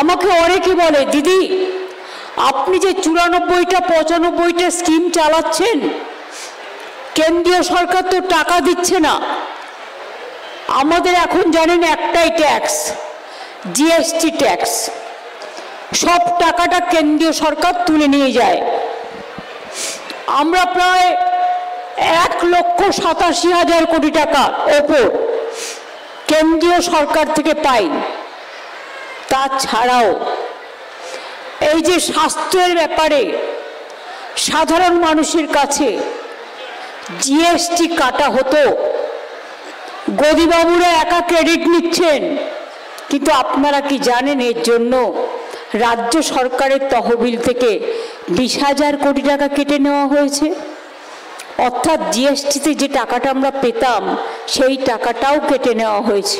আমাকে অনেকে বলে, দিদি আপনি যে 94টা 95টা স্কিম চালাচ্ছেন, কেন্দ্রীয় সরকার তো টাকা দিচ্ছে না। আমাদের এখন জানেন একটাই ট্যাক্স, জিএসটি ট্যাক্স। সব টাকাটা কেন্দ্রীয় সরকার তুলে নিয়ে যায়। আমরা প্রায় 1,87,000 কোটি টাকা ওপর কেন্দ্রীয় সরকার থেকে পাই। তাছাড়াও এই যে স্বাস্থ্যের ব্যাপারে সাধারণ মানুষের কাছে জিএসটি কাটা হতো, গদিবাবুরা একা ক্রেডিট নিচ্ছেন, কিন্তু আপনারা কি জানেন এর জন্য রাজ্য সরকারের তহবিল থেকে 20,000 কোটি টাকা কেটে নেওয়া হয়েছে। অর্থাৎ জিএসটিতে যে টাকাটা আমরা পেতাম সেই টাকাটাও কেটে নেওয়া হয়েছে।